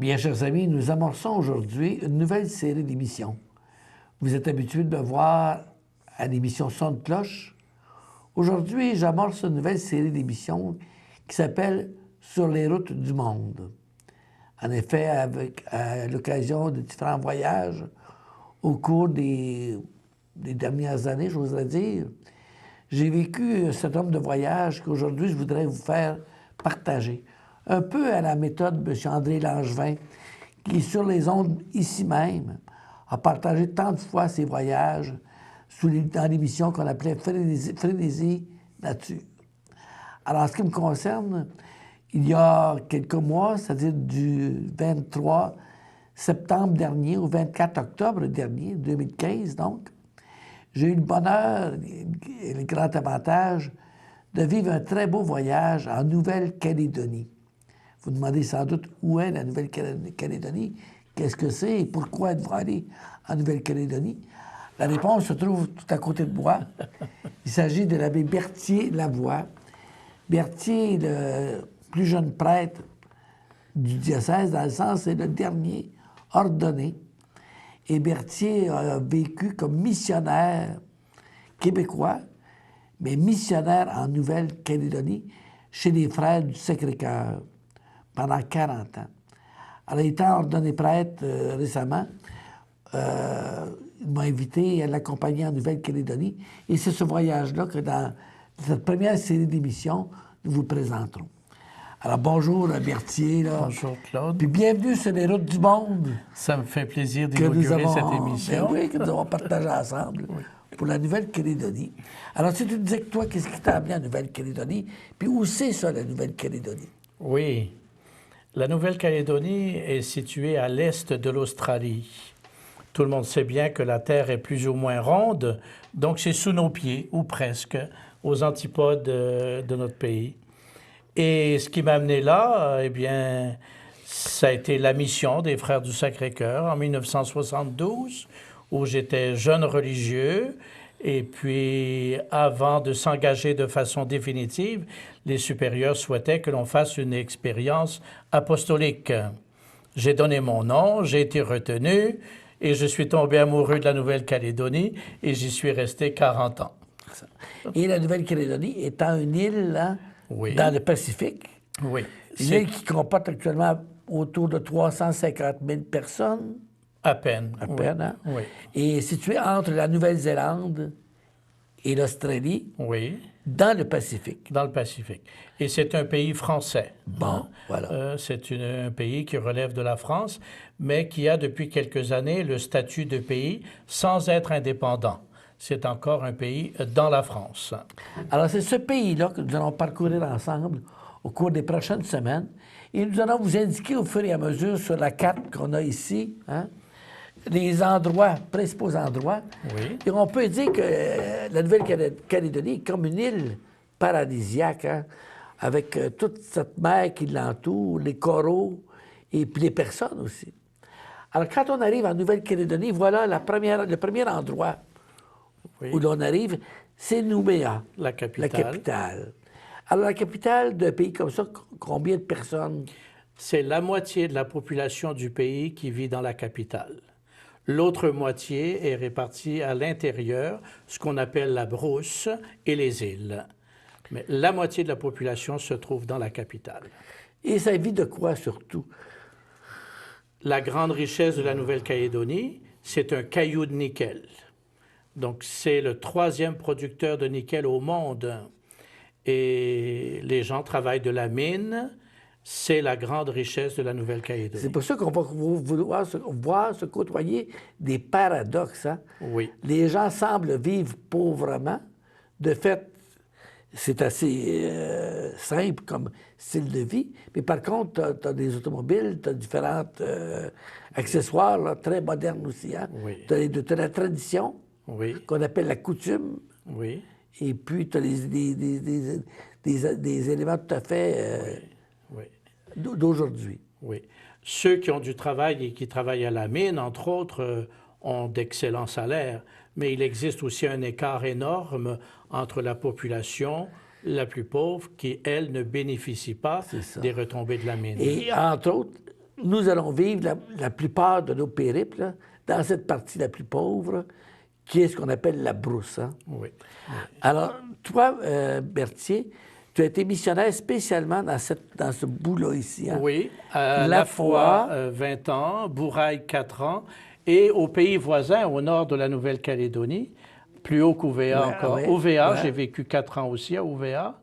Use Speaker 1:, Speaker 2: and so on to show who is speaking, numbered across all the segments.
Speaker 1: Bien, chers amis, nous amorçons aujourd'hui une nouvelle série d'émissions. Vous êtes habitués de me voir à l'émission Son de cloche. Aujourd'hui, j'amorce une nouvelle série d'émissions qui s'appelle Sur les routes du monde. En effet, à l'occasion de différents voyages au cours des dernières années, j'oserais dire, j'ai vécu un certain nombre de voyages qu'aujourd'hui, je voudrais vous faire partager. Un peu à la méthode de M. André Langevin, qui, sur les ondes ici même, a partagé tant de fois ses voyages dans l'émission qu'on appelait Frénésie Nature. Alors, en ce qui me concerne, il y a quelques mois, c'est-à-dire du 23 septembre dernier au 24 octobre dernier, 2015 donc, j'ai eu le bonheur et le grand avantage de vivre un très beau voyage en Nouvelle-Calédonie. Vous demandez sans doute où est la Nouvelle-Calédonie, qu'est-ce que c'est et pourquoi êtes-vous allé en Nouvelle-Calédonie? La réponse se trouve tout à côté de moi. Il s'agit de l'abbé Berthier Lavoie. Berthier est le plus jeune prêtre du diocèse, dans le sens c'est le dernier ordonné. Et Berthier a vécu comme missionnaire québécois, mais missionnaire en Nouvelle-Calédonie, chez les Frères du Sacré-Cœur, pendant 40 ans. Alors, étant ordonné prêtre récemment, il m'a invité à l'accompagner en Nouvelle-Calédonie, et c'est ce voyage-là que dans cette première série d'émissions, nous vous présenterons. Alors, bonjour Berthier. Là.
Speaker 2: Bonjour Claude.
Speaker 1: Puis bienvenue sur les routes du monde.
Speaker 2: Ça me fait plaisir d'inaugurer cette émission.
Speaker 1: Oui, que nous avons partagé ensemble pour la Nouvelle-Calédonie. Alors, si tu disais que toi, qu'est-ce qui t'a amené en Nouvelle-Calédonie, puis où c'est ça, la Nouvelle-Calédonie?
Speaker 2: Oui. La Nouvelle-Calédonie est située à l'est de l'Australie. Tout le monde sait bien que la Terre est plus ou moins ronde, donc c'est sous nos pieds, ou presque, aux antipodes de notre pays. Et ce qui m'a amené là, eh bien, ça a été la mission des Frères du Sacré-Cœur en 1972, où j'étais jeune religieux. Et puis, avant de s'engager de façon définitive, les supérieurs souhaitaient que l'on fasse une expérience apostolique. J'ai donné mon nom, j'ai été retenu, et je suis tombé amoureux de la Nouvelle-Calédonie, et j'y suis resté 40 ans.
Speaker 1: Et la Nouvelle-Calédonie étant une île, hein,
Speaker 2: Oui.
Speaker 1: dans le Pacifique.
Speaker 2: Oui.
Speaker 1: Une île qui comporte actuellement autour de 350 000 personnes.
Speaker 2: À peine.
Speaker 1: À peine, hein?
Speaker 2: Oui.
Speaker 1: Et située entre la Nouvelle-Zélande et l'Australie.
Speaker 2: Oui.
Speaker 1: Dans le Pacifique.
Speaker 2: Dans le Pacifique. Et c'est un pays français.
Speaker 1: Bon, voilà.
Speaker 2: C'est un pays qui relève de la France, mais qui a depuis quelques années le statut de pays sans être indépendant. C'est encore un pays dans la France. Alors,
Speaker 1: c'est ce pays-là que nous allons parcourir ensemble au cours des prochaines semaines. Et nous allons vous indiquer au fur et à mesure sur la carte qu'on a ici, hein, les endroits, principaux endroits.
Speaker 2: Oui.
Speaker 1: Et on peut dire que la Nouvelle-Calédonie est comme une île paradisiaque, hein, avec toute cette mer qui l'entoure, les coraux et puis les personnes aussi. Alors, quand on arrive en Nouvelle-Calédonie, voilà le premier endroit où l'on arrive, c'est Nouméa,
Speaker 2: la capitale.
Speaker 1: Alors, la capitale d'un pays comme ça, combien de personnes?
Speaker 2: C'est la moitié de la population du pays qui vit dans la capitale. L'autre moitié est répartie à l'intérieur, ce qu'on appelle la brousse et les îles. Mais la moitié de la population se trouve dans la capitale.
Speaker 1: Et ça vit de quoi, surtout?
Speaker 2: La grande richesse de la Nouvelle-Calédonie, c'est un caillou de nickel. Donc, c'est le 3e producteur de nickel au monde. Et les gens travaillent de la mine. C'est la grande richesse de la Nouvelle-Calédonie.
Speaker 1: C'est pour ça qu'on va vouloir se côtoyer des paradoxes. Hein?
Speaker 2: Oui.
Speaker 1: Les gens semblent vivre pauvrement. De fait, c'est assez simple comme style de vie. Mais par contre, tu as des automobiles, tu as différents accessoires là, très modernes aussi. Hein?
Speaker 2: Oui.
Speaker 1: Tu as la tradition,
Speaker 2: oui.
Speaker 1: qu'on appelle la coutume.
Speaker 2: Oui.
Speaker 1: Et puis, tu as des éléments tout à fait d'aujourd'hui.
Speaker 2: Oui. Ceux qui ont du travail et qui travaillent à la mine, entre autres, ont d'excellents salaires. Mais il existe aussi un écart énorme entre la population la plus pauvre qui, elle, ne bénéficie pas des retombées de la mine.
Speaker 1: Et entre autres, nous allons vivre la plupart de nos périples dans cette partie la plus pauvre, qui est ce qu'on appelle la brousse. Hein?
Speaker 2: Oui.
Speaker 1: Alors, toi, Berthier, tu as été missionnaire spécialement dans ce bout-là ici. Hein?
Speaker 2: Oui, à La Foix, 20 ans, Bourail, 4 ans, et aux pays voisins, au nord de la Nouvelle-Calédonie, plus haut qu'OVA encore. OVA, j'ai vécu 4 ans aussi à OVA,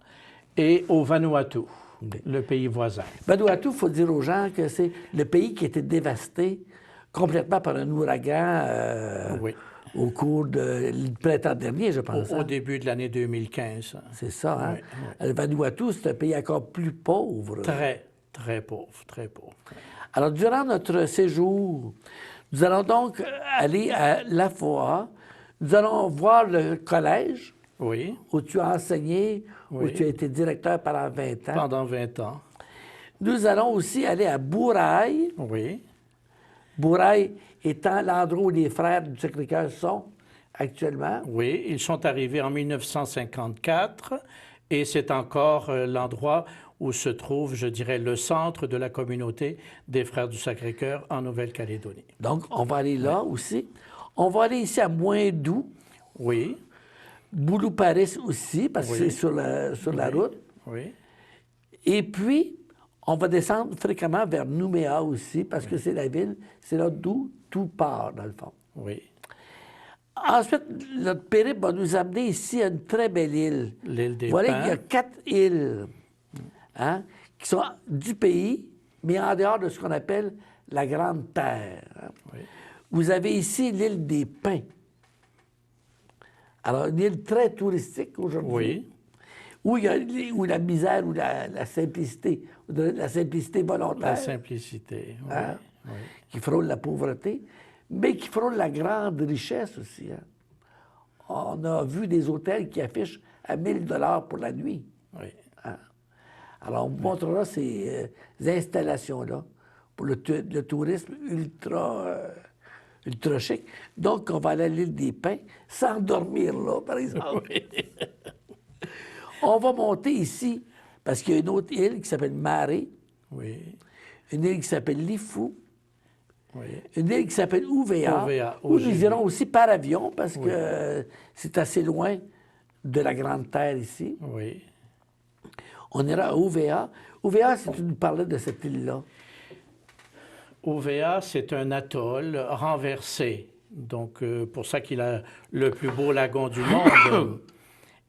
Speaker 2: et au Vanuatu, le pays voisin.
Speaker 1: Vanuatu, il faut dire aux gens que c'est le pays qui a été dévasté complètement par un ouragan au cours du printemps dernier, je pense.
Speaker 2: Au début de l'année 2015.
Speaker 1: C'est ça, hein? Le Vanuatu, c'est un pays encore plus pauvre.
Speaker 2: Très, très pauvre, très pauvre.
Speaker 1: Alors, durant notre séjour, nous allons donc aller à La Foix. Nous allons voir le collège où tu as enseigné, où tu as été directeur pendant 20 ans.
Speaker 2: Pendant 20 ans.
Speaker 1: Nous allons aussi aller à Bourail.
Speaker 2: Oui.
Speaker 1: Bourail étant l'endroit où les frères du Sacré-Cœur sont actuellement.
Speaker 2: Oui, ils sont arrivés en 1954 et c'est encore l'endroit où se trouve, je dirais, le centre de la communauté des Frères du Sacré-Cœur en Nouvelle-Calédonie.
Speaker 1: Donc, on va aller là aussi. On va aller ici à Moindou.
Speaker 2: Oui.
Speaker 1: Boulou-Paris aussi, parce que c'est sur la route.
Speaker 2: Oui.
Speaker 1: Et puis, on va descendre fréquemment vers Nouméa aussi, parce que c'est la ville, c'est là d'où tout part, dans le fond.
Speaker 2: Oui.
Speaker 1: Ensuite, notre périple va nous amener ici à une très belle île.
Speaker 2: L'île des Pins.
Speaker 1: Voilà qu'il y a 4 îles qui sont du pays, mais en dehors de ce qu'on appelle la Grande Terre.
Speaker 2: Oui.
Speaker 1: Vous avez ici l'île des Pins. Alors, une île très touristique aujourd'hui.
Speaker 2: Oui.
Speaker 1: Où la misère ou la simplicité, la simplicité volontaire.
Speaker 2: La simplicité, oui.
Speaker 1: Qui frôle la pauvreté, mais qui frôle la grande richesse aussi. Hein. On a vu des hôtels qui affichent à 1 000 $ pour la nuit.
Speaker 2: Oui.
Speaker 1: Hein. Alors, on vous montrera ces installations-là pour le tourisme ultra chic. Donc, on va aller à l'île des Pins sans dormir là, par exemple.
Speaker 2: Oui.
Speaker 1: On va monter ici, parce qu'il y a une autre île qui s'appelle Maré, une île qui s'appelle Lifou, une île qui s'appelle Ouvéa, où nous irons aussi par avion, parce que c'est assez loin de la Grande Terre ici.
Speaker 2: Oui.
Speaker 1: On ira à Ouvéa. Ouvéa, si tu nous parlais de cette île-là.
Speaker 2: Ouvéa, c'est un atoll renversé, donc pour ça qu'il a le plus beau lagon du monde.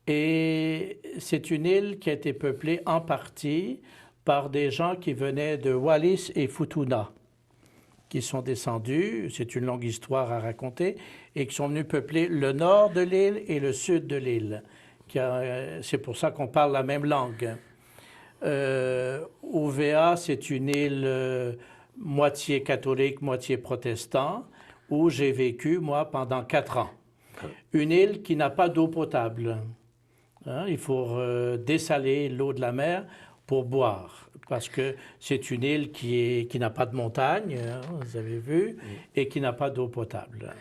Speaker 2: Et c'est une île qui a été peuplée en partie par des gens qui venaient de Wallis et Futuna, qui sont descendus, c'est une longue histoire à raconter, et qui sont venus peupler le nord de l'île et le sud de l'île. C'est pour ça qu'on parle la même langue. Ouvéa, c'est une île moitié catholique, moitié protestant, où j'ai vécu, moi, pendant 4 ans. Une île qui n'a pas d'eau potable. Hein, il faut dessaler l'eau de la mer pour boire, parce que c'est une île qui n'a pas de montagne, hein, vous avez vu, et qui n'a pas d'eau potable.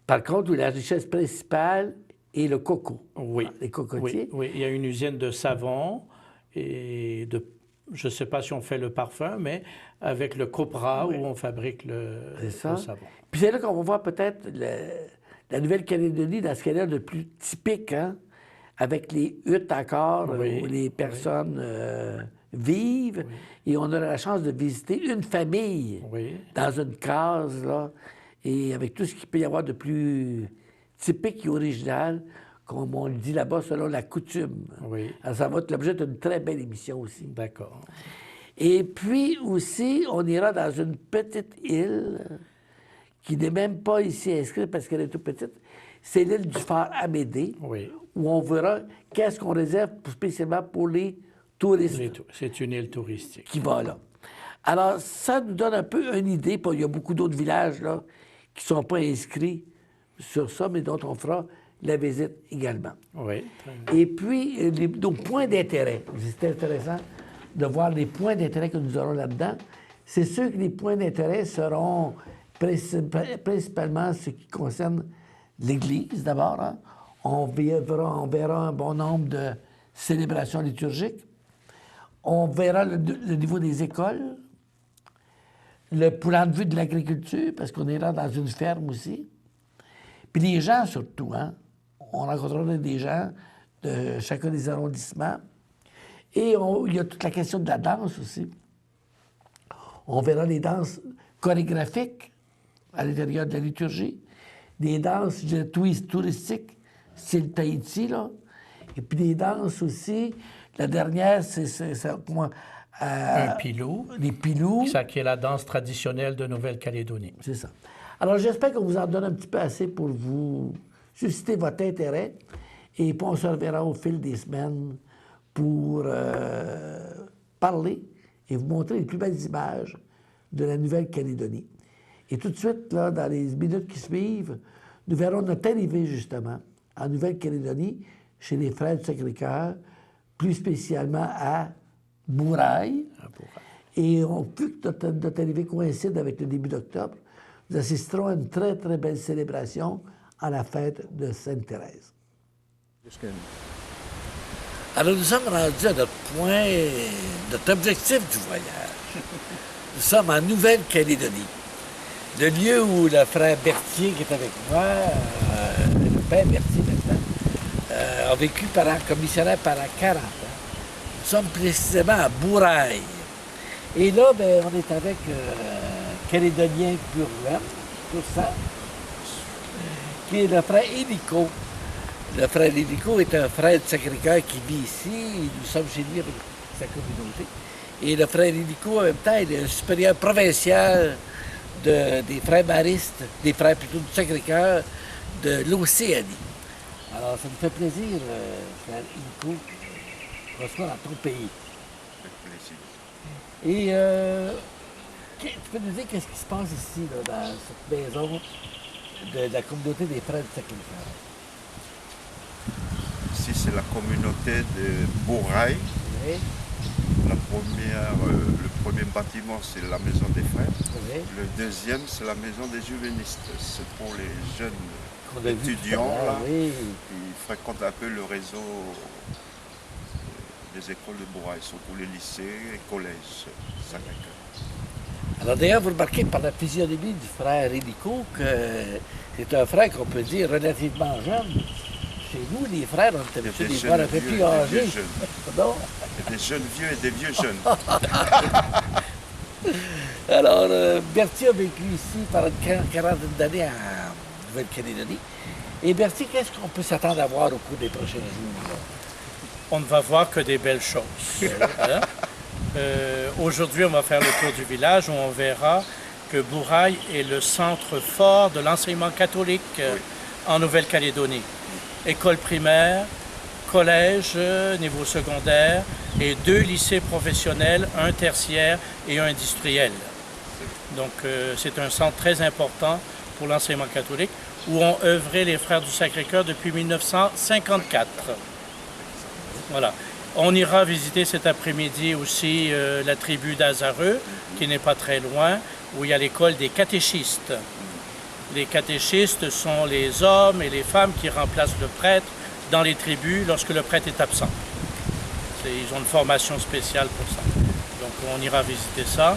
Speaker 1: Par contre, la richesse principale est le coco.
Speaker 2: Oui.
Speaker 1: Les cocotiers.
Speaker 2: Oui, il y a une usine de savon et je ne sais pas si on fait le parfum, mais avec le copra où on fabrique le savon.
Speaker 1: Puis c'est là qu'on va voir peut-être la Nouvelle-Calédonie dans ce qu'elle a de plus typique, hein? Avec les huttes encore où les personnes vivent. Et on a la chance de visiter une famille dans une case, là, et avec tout ce qu'il peut y avoir de plus typique et original, comme on le dit là-bas, selon la coutume. Alors, ça va être l'objet d'une très belle émission aussi.
Speaker 2: D'accord.
Speaker 1: Et puis aussi, on ira dans une petite île qui n'est même pas ici inscrite parce qu'elle est toute petite. C'est l'île du Fort Amédée, où on verra qu'est-ce qu'on réserve spécialement pour les touristes.
Speaker 2: C'est une île touristique.
Speaker 1: Qui va là. Alors, ça nous donne un peu une idée. Il y a beaucoup d'autres villages là, qui ne sont pas inscrits sur ça, mais dont on fera la visite également. Et puis, nos points d'intérêt. C'est intéressant de voir les points d'intérêt que nous aurons là-dedans. C'est sûr que les points d'intérêt seront principalement ce qui concerne l'Église, d'abord. Hein. On verra un bon nombre de célébrations liturgiques. On verra le niveau des écoles, le point de vue de l'agriculture, parce qu'on est là dans une ferme aussi. Puis les gens surtout, hein. On rencontrera des gens de chacun des arrondissements. Et il y a toute la question de la danse aussi. On verra les danses chorégraphiques à l'intérieur de la liturgie, des danses, je dirais, touristiques, style Tahiti, là. Et puis des danses aussi. La dernière, c'est comment...
Speaker 2: un pilou.
Speaker 1: Les pilous.
Speaker 2: Ça qui est la danse traditionnelle de Nouvelle-Calédonie.
Speaker 1: C'est ça. Alors, j'espère qu'on vous en donne un petit peu assez pour vous susciter votre intérêt. Et puis, on se reverra au fil des semaines pour parler et vous montrer les plus belles images de la Nouvelle-Calédonie. Et tout de suite, là, dans les minutes qui suivent, nous verrons notre arrivée, justement, en Nouvelle-Calédonie, chez les Frères du Sacré-Cœur, plus spécialement à Bourail. Et vu que notre arrivée coïncide avec le début d'octobre, nous assisterons à une très, très belle célébration à la fête de Sainte-Thérèse. Alors, nous sommes rendus à notre point, notre objectif du voyage. Nous sommes en Nouvelle-Calédonie, le lieu où le frère Berthier, qui est avec moi, le père Berthier maintenant, a vécu comme missionnaire pendant 40 ans. Nous sommes précisément à Bourail. Et là, ben, on est avec Calédonien pur sang, qui est le frère Hélico. Le frère Hélico est un frère du Sacré-Cœur qui vit ici. Nous sommes chez lui avec sa communauté. Et le frère Hélico, en même temps, il est le supérieur provincial des frères maristes, des frères plutôt du Sacré-Cœur, de l'Océanie. Alors, ça me fait plaisir, frère Hélico, de recevoir dans ton pays. Et tu peux nous dire qu'est-ce qui se passe ici, là, dans cette maison de la communauté des frères du Sacré-Cœur?
Speaker 3: Ici, c'est la communauté de Bourail.
Speaker 1: Oui.
Speaker 3: Le premier bâtiment, c'est la maison des frères.
Speaker 1: Oui.
Speaker 3: Le deuxième, c'est la maison des juvénistes. C'est pour les jeunes
Speaker 1: Qu'on a vu
Speaker 3: étudiants
Speaker 1: tout à l'heure,
Speaker 3: là,
Speaker 1: oui.
Speaker 3: qui fréquentent un peu le réseau des écoles de Bourail, surtout les lycées et collèges Sacré-Cœur.
Speaker 1: Alors d'ailleurs, vous remarquez par la physionomie du frère Hélico que c'est un frère qu'on peut dire relativement jeune. Chez nous, les frères, on est habitués de les voir un peu plus âgés. Non?
Speaker 3: Il y a des jeunes vieux et des vieux jeunes.
Speaker 1: Alors, Berthier a vécu ici pendant une quarantaine d'années en Nouvelle-Calédonie. Et Berthier, qu'est-ce qu'on peut s'attendre à voir au cours des prochains jours? Là?
Speaker 2: On ne va voir que des belles choses. Hein? Aujourd'hui, on va faire le tour du village où on verra que Bourail est le centre fort de l'enseignement catholique en Nouvelle-Calédonie. École primaire, collège, niveau secondaire et 2 lycées professionnels, un tertiaire et un industriel. Donc c'est un centre très important pour l'enseignement catholique où ont œuvré les Frères du Sacré-Cœur depuis 1954. Voilà. On ira visiter cet après-midi aussi la tribu d'Azareux, qui n'est pas très loin, où il y a l'école des catéchistes. Les catéchistes sont les hommes et les femmes qui remplacent le prêtre dans les tribus lorsque le prêtre est absent. Ils ont une formation spéciale pour ça. Donc on ira visiter ça.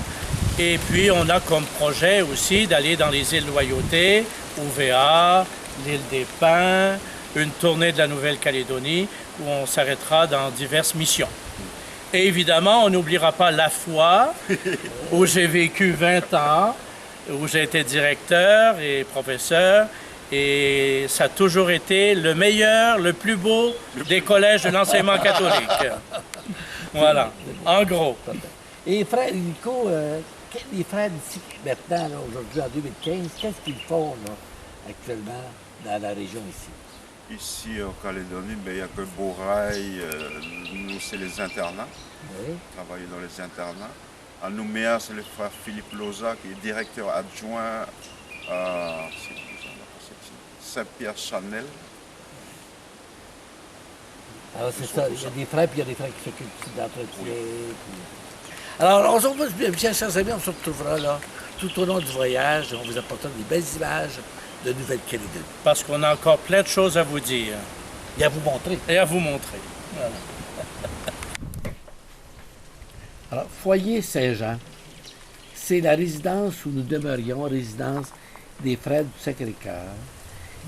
Speaker 2: Et puis on a comme projet aussi d'aller dans les îles Loyauté, OVA, l'île des Pins, une tournée de la Nouvelle-Calédonie où on s'arrêtera dans diverses missions. Et évidemment, on n'oubliera pas la foi, où j'ai vécu 20 ans, où j'ai été directeur et professeur, et ça a toujours été le meilleur, le plus beau des collèges de l'enseignement catholique. Voilà, en gros.
Speaker 1: Et frère Nico, les frères d'ici maintenant, aujourd'hui en 2015, qu'est-ce qu'ils font là, actuellement dans la région ici?
Speaker 3: Ici, en Calédonie, il n'y a que Bourail, nous, c'est les internats.
Speaker 1: Oui.
Speaker 3: Travailler dans les internats. À Nouméa, c'est le frère Philippe Loza, qui est directeur adjoint à Saint-Pierre-Chanel.
Speaker 1: Alors c'est ça, il y a des frères, puis il y a des frères qui s'occupent d'entretien. Puis... Alors, on se retrouve, bien chers amis, on se retrouvera là tout au long du voyage. On vous apportera des belles images de Nouvelle-Calédonie.
Speaker 2: Parce qu'on a encore plein de choses à vous dire.
Speaker 1: Et à vous montrer.
Speaker 2: Et à vous montrer. Voilà.
Speaker 1: Alors, Foyer Saint-Jean, c'est la résidence où nous demeurions, résidence des Frères du Sacré-Cœur.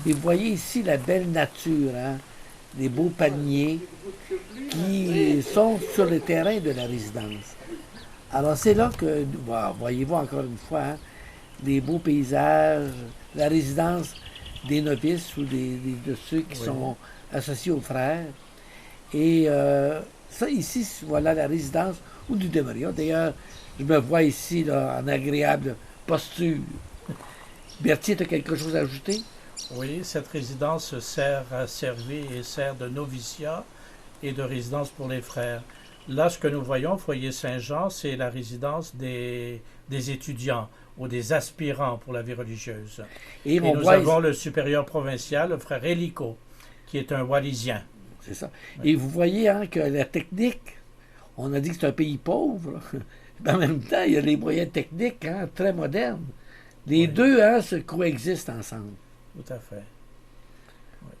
Speaker 1: Et vous voyez ici la belle nature, hein? Les beaux palmiers qui sont sur le terrain de la résidence. Alors c'est là que, voyez-vous encore une fois, hein, les beaux paysages, la résidence des novices ou de ceux qui sont associés aux frères. Et ça ici, voilà la résidence où nous demeurions. D'ailleurs, je me vois ici là, en agréable posture. Berthier, tu as quelque chose à ajouter?
Speaker 2: Oui, cette résidence sert à servir et sert de noviciat et de résidence pour les frères. Là, ce que nous voyons, Foyer Saint-Jean, c'est la résidence des étudiants ou des aspirants pour la vie religieuse. Et nous avons le supérieur provincial, le frère Hélico, qui est un Wallisien.
Speaker 1: C'est ça. Oui. Et vous voyez hein, que la technique, on a dit que c'est un pays pauvre, mais en même temps, il y a les moyens techniques hein, très modernes. Les deux hein, se coexistent ensemble.
Speaker 2: Tout à fait. Oui.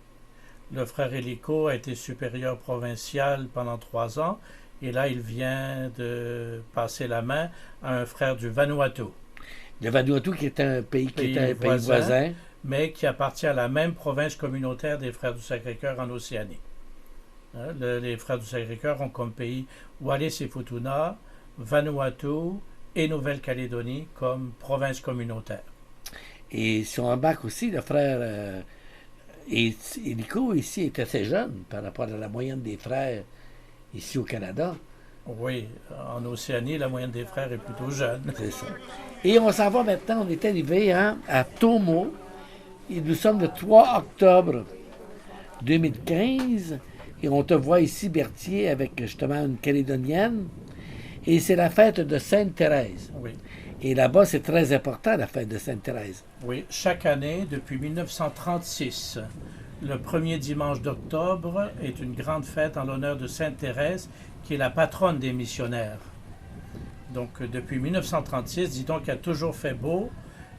Speaker 2: Le frère Hélico a été supérieur provincial pendant 3 ans et là, il vient de passer la main à un frère du Vanuatu.
Speaker 1: Le Vanuatu qui est un pays voisin,
Speaker 2: mais qui appartient à la même province communautaire des Frères du Sacré-Cœur en Océanie. Hein, les Frères du Sacré-Cœur ont comme pays Wallis et Futuna, Vanuatu et Nouvelle-Calédonie comme province communautaire.
Speaker 1: Et si on remarque aussi, le frère Hélico ici est assez jeune par rapport à la moyenne des frères ici au Canada.
Speaker 2: Oui, en Océanie, la moyenne des frères est plutôt jeune.
Speaker 1: C'est ça. Et on s'en va maintenant, on est arrivé hein, à Tomo, et nous sommes le 3 octobre 2015, et on te voit ici, Berthier, avec justement une Calédonienne, et c'est la fête de Sainte-Thérèse.
Speaker 2: Oui.
Speaker 1: Et là-bas, c'est très important, la fête de Sainte-Thérèse.
Speaker 2: Oui, chaque année, depuis 1936, le premier dimanche d'octobre est une grande fête en l'honneur de Sainte-Thérèse, qui est la patronne des missionnaires. Donc, depuis 1936, dit-on qu'il a toujours fait beau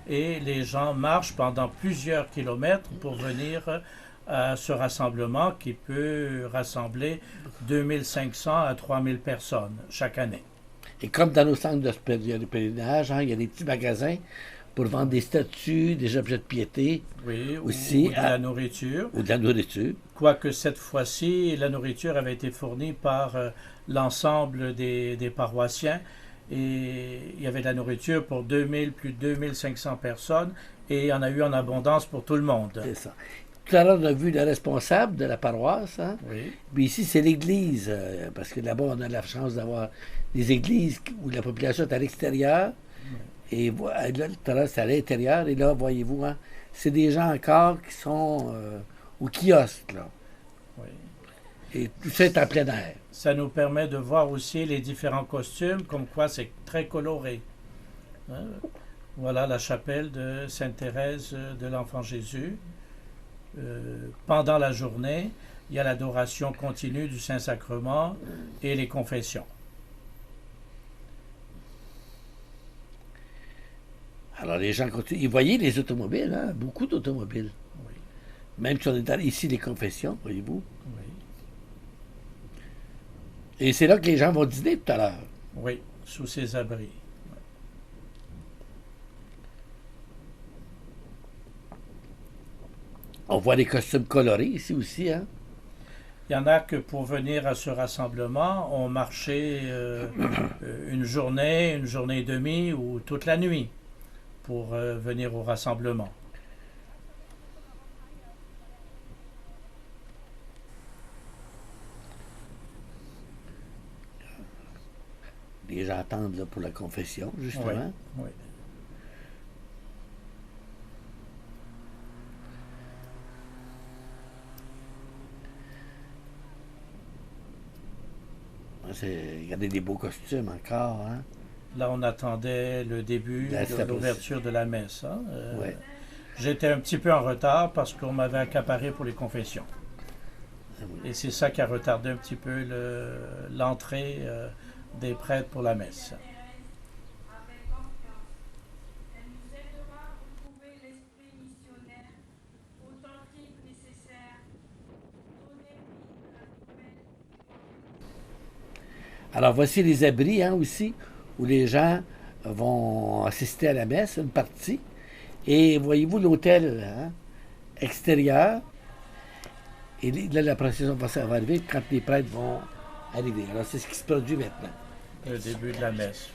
Speaker 2: et les gens marchent pendant plusieurs kilomètres pour venir à ce rassemblement qui peut rassembler 2500 à 3000 personnes chaque année.
Speaker 1: Et comme dans nos centres de pèlerinage, hein, il y a des petits magasins pour vendre des statues, des objets de piété.
Speaker 2: Oui,
Speaker 1: aussi,
Speaker 2: ou de la nourriture.
Speaker 1: Ou de la nourriture.
Speaker 2: Quoique cette fois-ci, la nourriture avait été fournie par l'ensemble des paroissiens. Et il y avait de la nourriture pour plus de 2500 personnes. Et il y en a eu en abondance pour tout le monde.
Speaker 1: C'est ça. Tout à l'heure, on a vu le responsable de la paroisse. Hein?
Speaker 2: Oui.
Speaker 1: Puis ici, c'est l'église. Parce que là-bas, on a la chance d'avoir des églises où la population est à l'extérieur. Et là, tout à l'heure, c'est à l'intérieur. Et là, voyez-vous, hein, c'est des gens encore qui sont au kiosque, là.
Speaker 2: Oui.
Speaker 1: Et tout ça est en plein air.
Speaker 2: Ça nous permet de voir aussi les différents costumes, comme quoi c'est très coloré. Hein? Voilà la chapelle de Sainte-Thérèse de l'Enfant Jésus. Pendant la journée, il y a l'adoration continue du Saint-Sacrement et les confessions.
Speaker 1: Alors, les gens continuent. Et voyez les automobiles, hein? Beaucoup d'automobiles.
Speaker 2: Oui.
Speaker 1: Même si on est ici, les confessions, voyez-vous.
Speaker 2: Oui.
Speaker 1: Et c'est là que les gens vont dîner tout à l'heure.
Speaker 2: Oui, sous ces abris.
Speaker 1: On voit des costumes colorés ici aussi, hein?
Speaker 2: Il y en a que pour venir à ce rassemblement, on marchait une journée et demie ou toute la nuit pour venir au rassemblement.
Speaker 1: Les gens attendent là, pour la confession, justement.
Speaker 2: Oui, oui.
Speaker 1: Regardez des beaux costumes encore. Hein?
Speaker 2: Là, on attendait le début de l'ouverture de la messe. Hein?
Speaker 1: Ouais.
Speaker 2: J'étais un petit peu en retard parce qu'on m'avait accaparé pour les confessions.
Speaker 1: Oui.
Speaker 2: Et c'est ça qui a retardé un petit peu l'entrée des prêtres pour la messe.
Speaker 1: Alors, voici les abris hein, aussi, où les gens vont assister à la messe, une partie. Et voyez-vous l'hôtel extérieur. Et là, la procession va arriver quand les prêtres vont arriver. Alors, c'est ce qui se produit maintenant.
Speaker 2: Le début de la messe.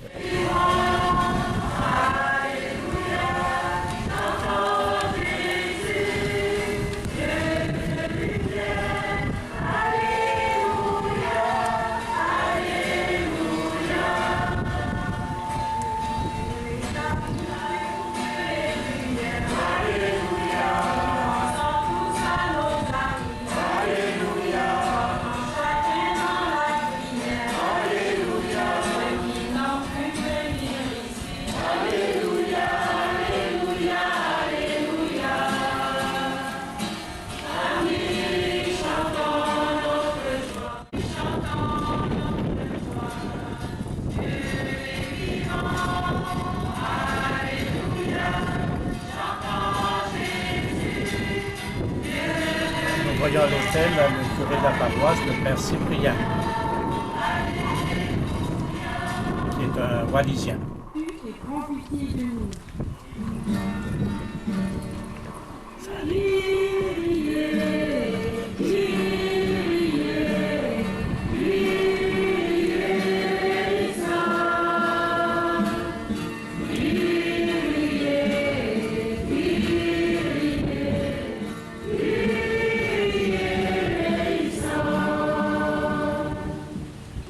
Speaker 2: Nous voyons à l'hôtel le curé de la paroisse, le père Cyprien, qui est un Wallisien.
Speaker 4: Et prends pitié de nous.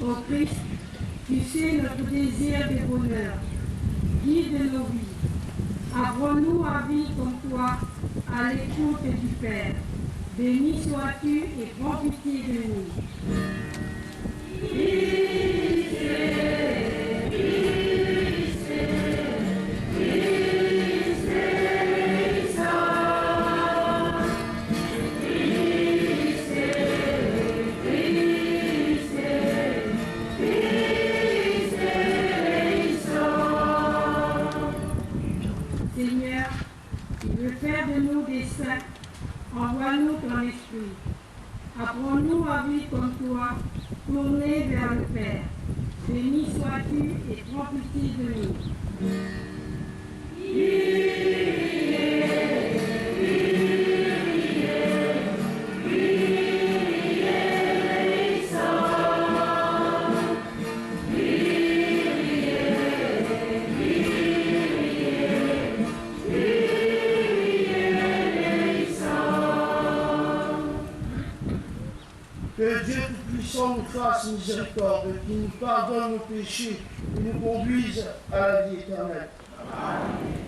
Speaker 4: Ô Christ, tu sais notre désir de bonheur. Guide nos vies. Apprends-nous à vivre comme toi, à l'écoute du Père. Béni sois-tu et prends pitié de nous. Seigneur, tu veux faire de nous des saints, envoie-nous ton esprit. Apprends-nous à vivre comme toi, tournés vers le Père. Béni sois-tu et prends pitié de nous.
Speaker 5: Que Dieu Tout-Puissant nous fasse miséricorde, qu'il nous pardonne nos péchés et nous conduise à la vie éternelle. Amen.